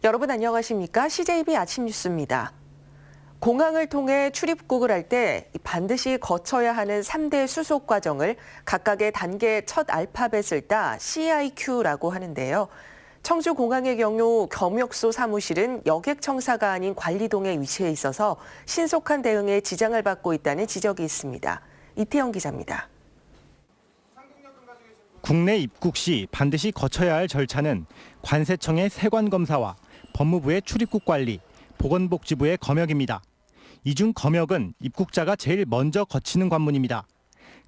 여러분 안녕하십니까? CJB 아침 뉴스입니다. 공항을 통해 출입국을 할 때 반드시 거쳐야 하는 3대 수속 과정을 각각의 단계 첫 알파벳을 따 CIQ라고 하는데요. 청주공항의 경우 검역소 사무실은 여객청사가 아닌 관리동에 위치해 있어서 신속한 대응에 지장을 받고 있다는 지적이 있습니다. 이태영 기자입니다. 국내 입국 시 반드시 거쳐야 할 절차는 관세청의 세관 검사와 법무부의 출입국 관리, 보건복지부의 검역입니다. 이 중 검역은 입국자가 제일 먼저 거치는 관문입니다.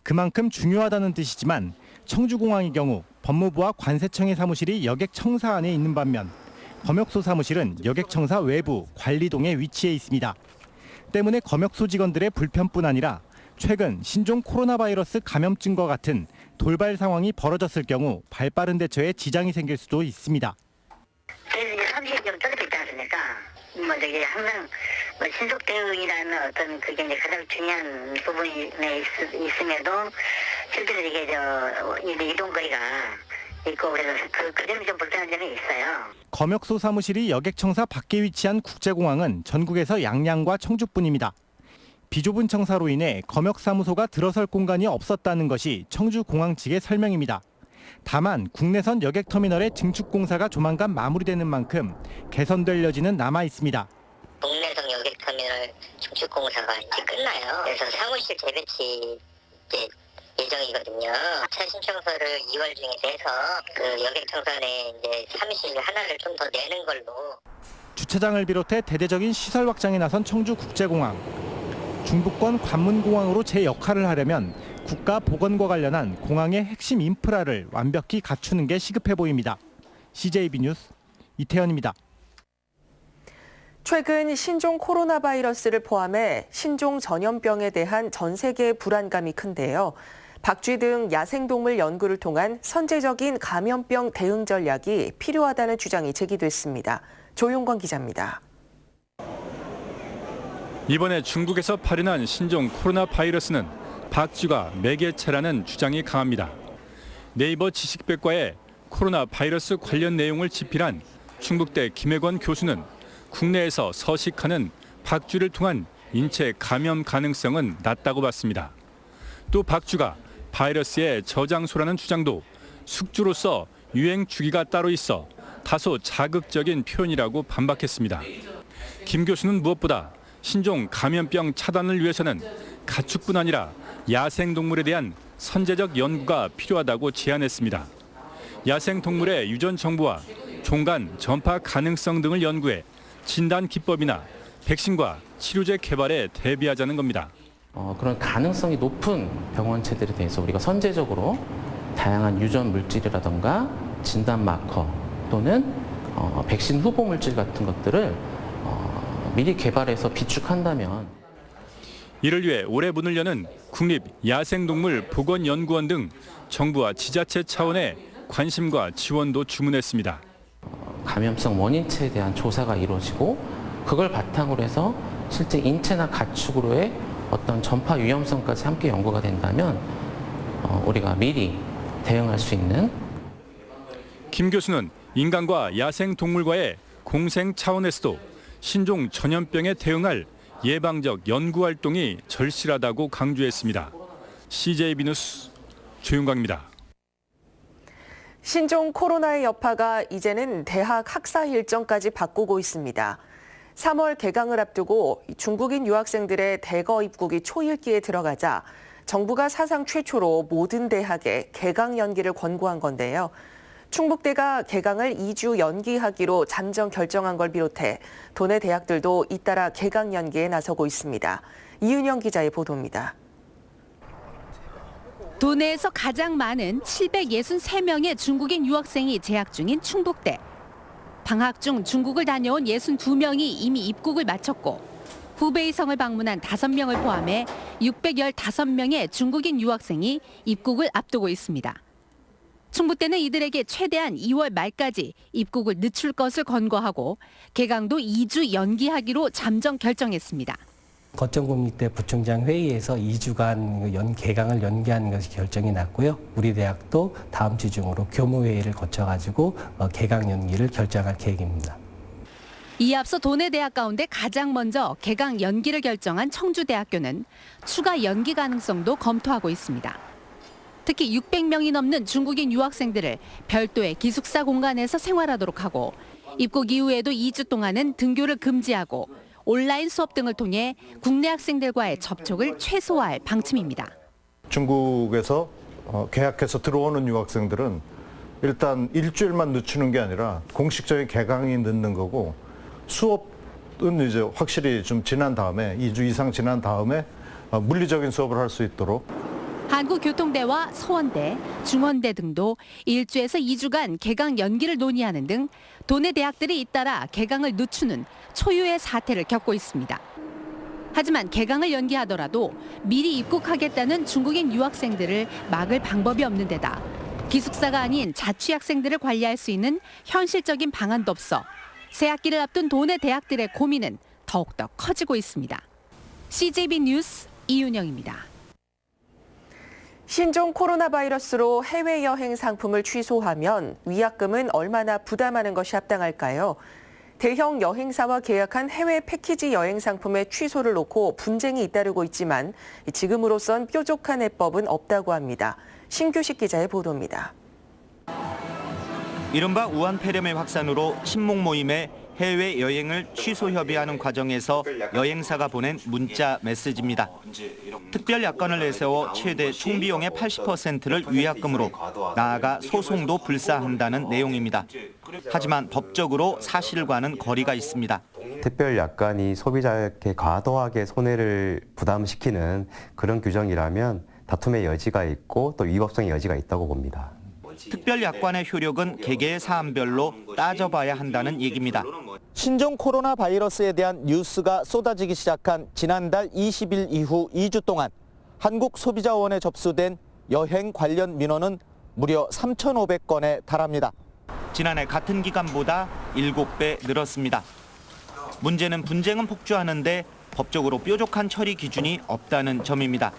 그만큼 중요하다는 뜻이지만 청주공항의 경우 법무부와 관세청의 사무실이 여객청사 안에 있는 반면 검역소 사무실은 여객청사 외부 관리동에 위치해 있습니다. 때문에 검역소 직원들의 불편뿐 아니라 최근 신종 코로나 바이러스 감염증과 같은 돌발 상황이 벌어졌을 경우 발빠른 대처에 지장이 생길 수도 있습니다. 저희들이 30일 좀 떨어져 있지 않습니까? 항상 신속 대응이라는 어떤 그게 이제 가장 중요한 부분에 있음에도 실제로 이게 이동거리가 있고 그래서 그 점이 좀 불편한 점이 있어요. 검역소 사무실이 여객청사 밖에 위치한 국제공항은 전국에서 양양과 청주뿐입니다. 비좁은 청사로 인해 검역사무소가 들어설 공간이 없었다는 것이 청주공항 측의 설명입니다. 다만 국내선 여객터미널의 증축공사가 조만간 마무리되는 만큼 개선될 여지는 남아 있습니다. 국내선 여객터미널 증축공사가 이제 끝나요. 그래서 사무실 재배치 예정이거든요. 차 신청서를 2월 중에 내서 그 여객청사에 이제 사무실 하나를 좀 더 내는 걸로. 주차장을 비롯해 대대적인 시설 확장에 나선 청주국제공항. 중부권 관문공항으로 제 역할을 하려면 국가 보건과 관련한 공항의 핵심 인프라를 완벽히 갖추는 게 시급해 보입니다. CJB 뉴스 이태현입니다. 최근 신종 코로나 바이러스를 포함해 신종 전염병에 대한 전 세계의 불안감이 큰데요. 박쥐 등 야생동물 연구를 통한 선제적인 감염병 대응 전략이 필요하다는 주장이 제기됐습니다. 조용권 기자입니다. 이번에 중국에서 발현한 신종 코로나 바이러스는 박쥐가 매개체라는 주장이 강합니다. 네이버 지식백과에 코로나 바이러스 관련 내용을 집필한 충북대 김혜권 교수는 국내에서 서식하는 박쥐를 통한 인체 감염 가능성은 낮다고 봤습니다. 또 박쥐가 바이러스의 저장소라는 주장도 숙주로서 유행 주기가 따로 있어 다소 자극적인 표현이라고 반박했습니다. 김 교수는 무엇보다 신종 감염병 차단을 위해서는 가축뿐 아니라 야생동물에 대한 선제적 연구가 필요하다고 제안했습니다. 야생동물의 유전 정보와 종간 전파 가능성 등을 연구해 진단 기법이나 백신과 치료제 개발에 대비하자는 겁니다. 그런 가능성이 높은 병원체들에 대해서 우리가 선제적으로 다양한 유전 물질이라던가 진단 마커 또는 백신 후보 물질 같은 것들을 미리 개발해서 비축한다면. 이를 위해 올해 문을 여는 국립야생동물보건연구원 등 정부와 지자체 차원의 관심과 지원도 주문했습니다. 감염성 원인체에 대한 조사가 이루어지고 그걸 바탕으로 해서 실제 인체나 가축으로의 어떤 전파 위험성까지 함께 연구가 된다면 우리가 미리 대응할 수 있는. 김 교수는 인간과 야생동물과의 공생 차원에서도 신종 전염병에 대응할 예방적 연구 활동이 절실하다고 강조했습니다. CJB 뉴스 조윤광입니다. 신종 코로나의 여파가 이제는 대학 학사 일정까지 바꾸고 있습니다. 3월 개강을 앞두고 중국인 유학생들의 대거 입국이 초읽기에 들어가자 정부가 사상 최초로 모든 대학에 개강 연기를 권고한 건데요. 충북대가 개강을 2주 연기하기로 잠정 결정한 걸 비롯해 도내 대학들도 잇따라 개강 연기에 나서고 있습니다. 이은영 기자의 보도입니다. 도내에서 가장 많은 763명의 중국인 유학생이 재학 중인 충북대. 방학 중 중국을 다녀온 62명이 이미 입국을 마쳤고 후베이 성을 방문한 5명을 포함해 615명의 중국인 유학생이 입국을 앞두고 있습니다. 충북대는 이들에게 최대한 2월 말까지 입국을 늦출 것을 권고하고 개강도 2주 연기하기로 잠정 결정했습니다. 거점국립대 부총장 회의에서 2주간 개강을 연기하는 것이 결정이 났고요. 우리 대학도 다음 주 중으로 교무회의를 거쳐가지고 개강 연기를 결정할 계획입니다. 이에 앞서 도내 대학 가운데 가장 먼저 개강 연기를 결정한 청주대학교는 추가 연기 가능성도 검토하고 있습니다. 특히 600명이 넘는 중국인 유학생들을 별도의 기숙사 공간에서 생활하도록 하고 입국 이후에도 2주 동안은 등교를 금지하고 온라인 수업 등을 통해 국내 학생들과의 접촉을 최소화할 방침입니다. 중국에서 계약해서 들어오는 유학생들은 일단 일주일만 늦추는 게 아니라 공식적인 개강이 늦는 거고 수업은 이제 확실히 좀 지난 다음에 2주 이상 지난 다음에 물리적인 수업을 할 수 있도록. 한국교통대와 서원대, 중원대 등도 1주에서 2주간 개강 연기를 논의하는 등 도내 대학들이 잇따라 개강을 늦추는 초유의 사태를 겪고 있습니다. 하지만 개강을 연기하더라도 미리 입국하겠다는 중국인 유학생들을 막을 방법이 없는 데다 기숙사가 아닌 자취학생들을 관리할 수 있는 현실적인 방안도 없어 새학기를 앞둔 도내 대학들의 고민은 더욱더 커지고 있습니다. CJB 뉴스 이윤영입니다. 신종 코로나 바이러스로 해외여행 상품을 취소하면 위약금은 얼마나 부담하는 것이 합당할까요? 대형 여행사와 계약한 해외 패키지 여행 상품의 취소를 놓고 분쟁이 잇따르고 있지만 지금으로선 뾰족한 해법은 없다고 합니다. 신규식 기자의 보도입니다. 이른바 우한 폐렴의 확산으로 친목 모임에 해외여행을 취소 협의하는 과정에서 여행사가 보낸 문자 메시지입니다. 특별 약관을 내세워 최대 총 비용의 80%를 위약금으로, 나아가 소송도 불사한다는 내용입니다. 하지만 법적으로 사실과는 거리가 있습니다. 특별 약관이 소비자에게 과도하게 손해를 부담시키는 그런 규정이라면 다툼의 여지가 있고 또 위법성의 여지가 있다고 봅니다. 특별 약관의 효력은 개개의 사안별로 따져봐야 한다는 얘기입니다. 신종 코로나 바이러스에 대한 뉴스가 쏟아지기 시작한 지난달 20일 이후 2주 동안 한국소비자원에 접수된 여행 관련 민원은 무려 3,500건에 달합니다. 지난해 같은 기간보다 7배 늘었습니다. 문제는 분쟁은 폭주하는데 법적으로 뾰족한 처리 기준이 없다는 점입니다.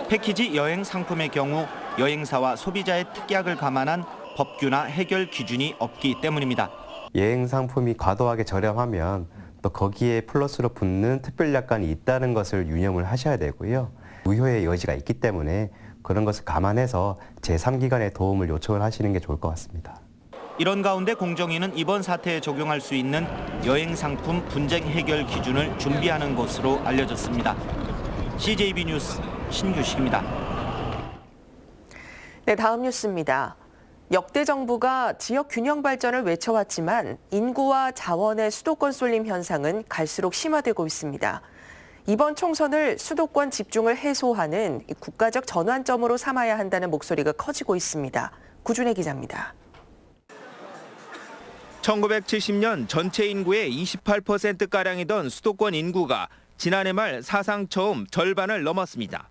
패키지 여행 상품의 경우 여행사와 소비자의 특약을 감안한 법규나 해결 기준이 없기 때문입니다. 여행 상품이 과도하게 저렴하면 또 거기에 플러스로 붙는 특별 약관이 있다는 것을 유념을 하셔야 되고요. 우효의 여지가 있기 때문에 그런 것을 감안해서 제3기관의 도움을 요청을 하시는 게 좋을 것 같습니다. 이런 가운데 공정위는 이번 사태에 적용할 수 있는 여행 상품 분쟁 해결 기준을 준비하는 것으로 알려졌습니다. CJB 뉴스 신규식입니다. 네, 다음 뉴스입니다. 역대 정부가 지역 균형 발전을 외쳐왔지만 인구와 자원의 수도권 쏠림 현상은 갈수록 심화되고 있습니다. 이번 총선을 수도권 집중을 해소하는 국가적 전환점으로 삼아야 한다는 목소리가 커지고 있습니다. 구준혜 기자입니다. 1970년 전체 인구의 28%가량이던 수도권 인구가 지난해 말 사상 처음 절반을 넘었습니다.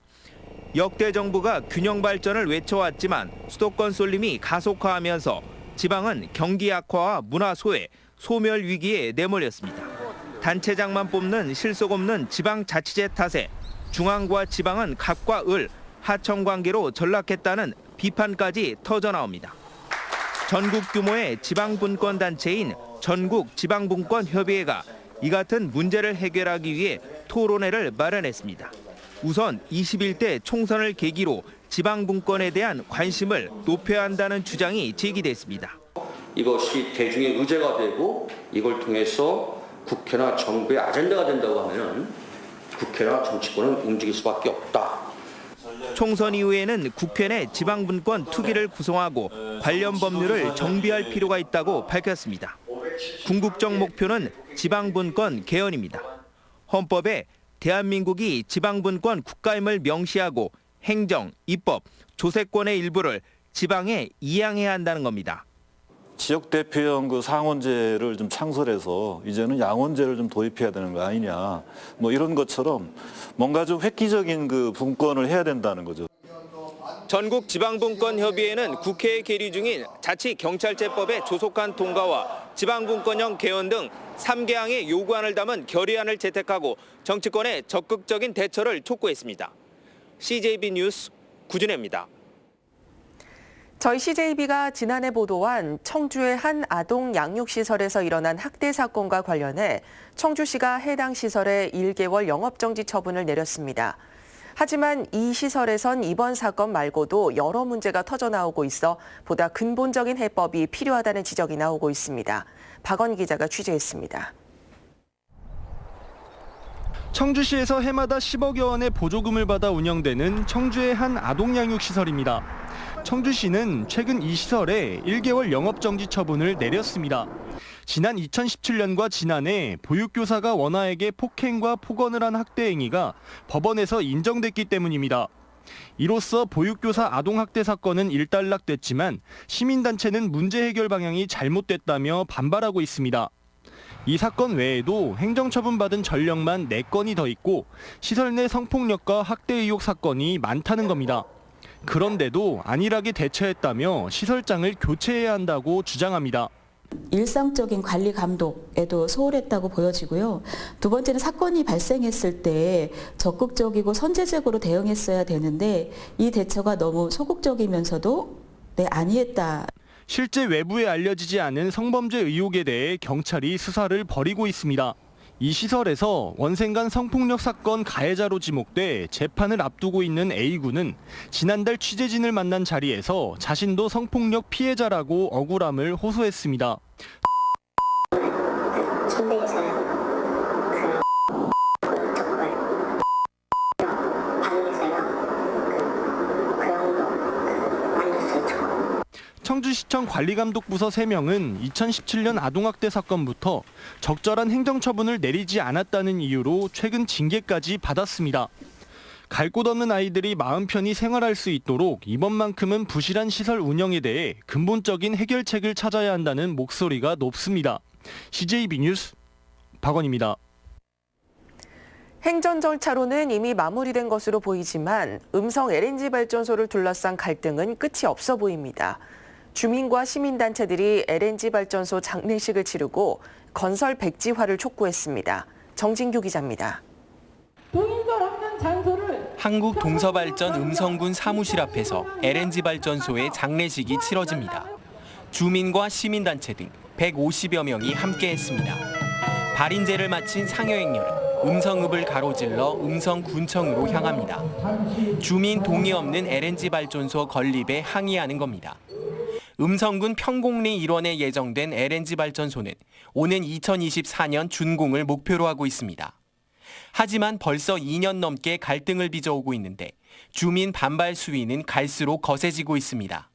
역대 정부가 균형 발전을 외쳐왔지만 수도권 쏠림이 가속화하면서 지방은 경기 악화와 문화 소외, 소멸 위기에 내몰렸습니다. 단체장만 뽑는 실속 없는 지방자치제 탓에 중앙과 지방은 갑과 을, 하청 관계로 전락했다는 비판까지 터져나옵니다. 전국 규모의 지방분권단체인 전국지방분권협의회가 이 같은 문제를 해결하기 위해 토론회를 마련했습니다. 우선 21대 총선을 계기로 지방분권에 대한 관심을 높여야 한다는 주장이 제기됐습니다. 이것이 대중의 의제가 되고 이걸 통해서 국회나 정부의 아젠다가 된다고 하면 국회나 정치권은 움직일 수밖에 없다. 총선 이후에는 국회 내 지방분권 특위를 구성하고 관련 법률을 정비할 필요가 있다고 밝혔습니다. 궁극적 목표는 지방분권 개헌입니다. 헌법에 대한민국이 지방분권 국가임을 명시하고 행정, 입법, 조세권의 일부를 지방에 이양해야 한다는 겁니다. 지역 대표형 그 상원제를 좀 창설해서 이제는 양원제를 좀 도입해야 되는 거 아니냐, 뭐 이런 것처럼 뭔가 좀 획기적인 그 분권을 해야 된다는 거죠. 전국지방분권협의회는 국회에 계류 중인 자치경찰제법의 조속한 통과와 지방분권형 개헌 등 3개항의 요구안을 담은 결의안을 채택하고 정치권의 적극적인 대처를 촉구했습니다. CJB 뉴스 구준혜입니다. 저희 CJB가 지난해 보도한 청주의 한 아동 양육시설에서 일어난 학대 사건과 관련해 청주시가 해당 시설에 1개월 영업정지 처분을 내렸습니다. 하지만 이 시설에선 이번 사건 말고도 여러 문제가 터져나오고 있어 보다 근본적인 해법이 필요하다는 지적이 나오고 있습니다. 박원 기자가 취재했습니다. 청주시에서 해마다 10억여 원의 보조금을 받아 운영되는 청주의 한 아동양육시설입니다. 청주시는 최근 이 시설에 1개월 영업정지 처분을 내렸습니다. 지난 2017년과 지난해 보육교사가 원아에게 폭행과 폭언을 한 학대 행위가 법원에서 인정됐기 때문입니다. 이로써 보육교사 아동학대 사건은 일단락됐지만 시민단체는 문제 해결 방향이 잘못됐다며 반발하고 있습니다. 이 사건 외에도 행정처분받은 전력만 4건이 더 있고 시설 내 성폭력과 학대 의혹 사건이 많다는 겁니다. 그런데도 안일하게 대처했다며 시설장을 교체해야 한다고 주장합니다. 일상적인 관리 감독에도 소홀했다고 보여지고요. 두 번째는 사건이 발생했을 때 적극적이고 선제적으로 대응했어야 되는데 이 대처가 너무 소극적이면서도 안이했다. 실제 외부에 알려지지 않은 성범죄 의혹에 대해 경찰이 수사를 벌이고 있습니다. 이 시설에서 원생간 성폭력 사건 가해자로 지목돼 재판을 앞두고 있는 A군은 지난달 취재진을 만난 자리에서 자신도 성폭력 피해자라고 억울함을 호소했습니다. 청주시청 관리감독부서 3명은 2017년 아동학대 사건부터 적절한 행정처분을 내리지 않았다는 이유로 최근 징계까지 받았습니다. 갈 곳 없는 아이들이 마음 편히 생활할 수 있도록 이번만큼은 부실한 시설 운영에 대해 근본적인 해결책을 찾아야 한다는 목소리가 높습니다. CJB 뉴스 박원입니다. 행정 절차로는 이미 마무리된 것으로 보이지만 음성 LNG 발전소를 둘러싼 갈등은 끝이 없어 보입니다. 주민과 시민단체들이 LNG 발전소 장례식을 치르고 건설 백지화를 촉구했습니다. 정진규 기자입니다. 동인설 없는 장소를 한국동서발전 음성군 사무실 앞에서 LNG 발전소의 장례식이 치러집니다. 주민과 시민단체 등 150여 명이 함께했습니다. 발인제를 마친 상여행렬은 음성읍을 가로질러 음성군청으로 향합니다. 주민 동의 없는 LNG 발전소 건립에 항의하는 겁니다. 음성군 평곡리 일원에 예정된 LNG 발전소는 오는 2024년 준공을 목표로 하고 있습니다. 하지만 벌써 2년 넘게 갈등을 빚어오고 있는데 주민 반발 수위는 갈수록 거세지고 있습니다.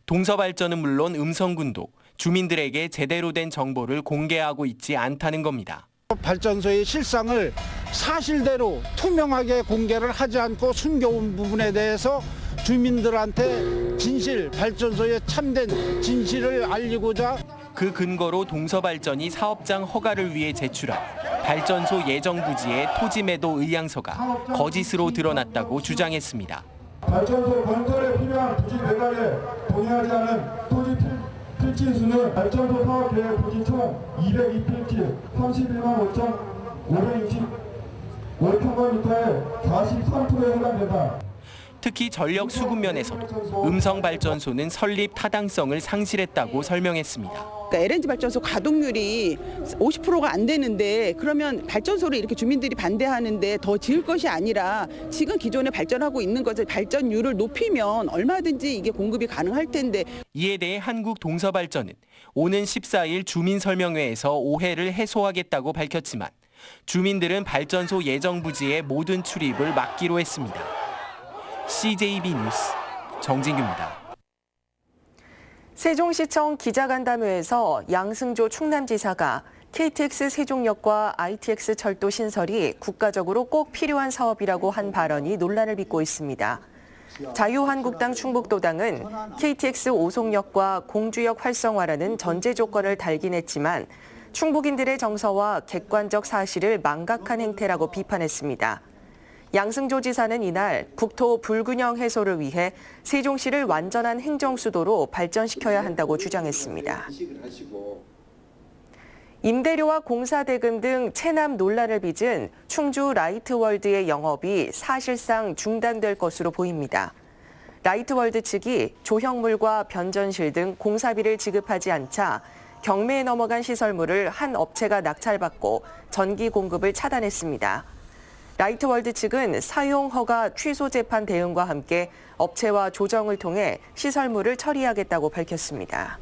동서발전은 물론 음성군도 주민들에게 제대로 된 정보를 공개하고 있지 않다는 겁니다. 발전소의 실상을 사실대로 투명하게 공개를 하지 않고 숨겨온 부분에 대해서 주민들한테 진실, 발전소의 참된 진실을 알리고자 그 근거로 동서발전이 사업장 허가를 위해 제출한 발전소 예정 부지의 토지 매도 의향서가 거짓으로 드러났다고 주장했습니다. 발전소 건설에 필요한 부지 배달에 동의하지 않은 토지 필지수는 발전소 사업 계획 부지 총 202필지 31만 5,560 월평방미터의 43%에 해당된다. 특히 전력 수급 면에서도 음성 발전소는 설립 타당성을 상실했다고 설명했습니다. 그러니까 LNG 발전소 가동률이 50%가 안 되는데 그러면 발전소를 이렇게 주민들이 반대하는데 더 지을 것이 아니라 지금 기존에 발전하고 있는 것을 발전율을 높이면 얼마든지 이게 공급이 가능할 텐데. 이에 대해 한국동서발전은 오는 14일 주민설명회에서 오해를 해소하겠다고 밝혔지만 주민들은 발전소 예정 부지의 모든 출입을 막기로 했습니다. CJB 뉴스 정진규입니다. 세종시청 기자간담회에서 양승조 충남지사가 KTX 세종역과 ITX 철도 신설이 국가적으로 꼭 필요한 사업이라고 한 발언이 논란을 빚고 있습니다. 자유한국당 충북도당은 KTX 오송역과 공주역 활성화라는 전제 조건을 달긴 했지만 충북인들의 정서와 객관적 사실을 망각한 행태라고 비판했습니다. 양승조 지사는 이날 국토 불균형 해소를 위해 세종시를 완전한 행정수도로 발전시켜야 한다고 주장했습니다. 임대료와 공사대금 등 체납 논란을 빚은 충주 라이트월드의 영업이 사실상 중단될 것으로 보입니다. 라이트월드 측이 조형물과 변전실 등 공사비를 지급하지 않자 경매에 넘어간 시설물을 한 업체가 낙찰받고 전기 공급을 차단했습니다. 라이트월드 측은 사용 허가 취소 재판 대응과 함께 업체와 조정을 통해 시설물을 처리하겠다고 밝혔습니다.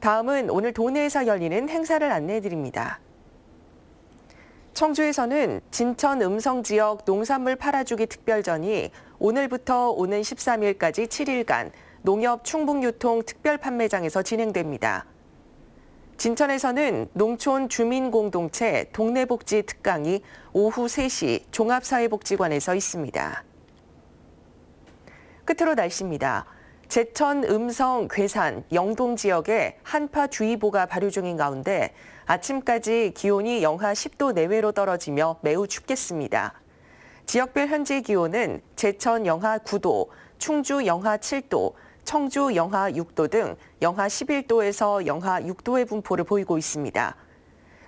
다음은 오늘 도내에서 열리는 행사를 안내해드립니다. 청주에서는 진천 음성 지역 농산물 팔아주기 특별전이 오늘부터 오는 13일까지 7일간 농협 충북유통 특별판매장에서 진행됩니다. 진천에서는 농촌 주민공동체 동네복지 특강이 오후 3시 종합사회복지관에서 있습니다. 끝으로 날씨입니다. 제천, 음성, 괴산, 영동 지역에 한파주의보가 발효 중인 가운데 아침까지 기온이 영하 10도 내외로 떨어지며 매우 춥겠습니다. 지역별 현재 기온은 제천 영하 9도, 충주 영하 7도, 청주 영하 6도 등 영하 11도에서 영하 6도의 분포를 보이고 있습니다.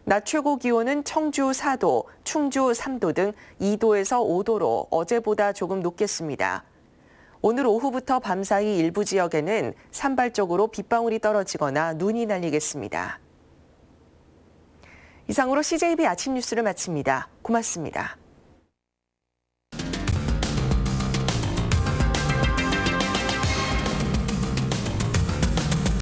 낮 최고 기온은 청주 4도, 충주 3도 등 2도에서 5도로 어제보다 조금 높겠습니다. 오늘 오후부터 밤사이 일부 지역에는 산발적으로 빗방울이 떨어지거나 눈이 날리겠습니다. 이상으로 CJB 아침 뉴스를 마칩니다. 고맙습니다.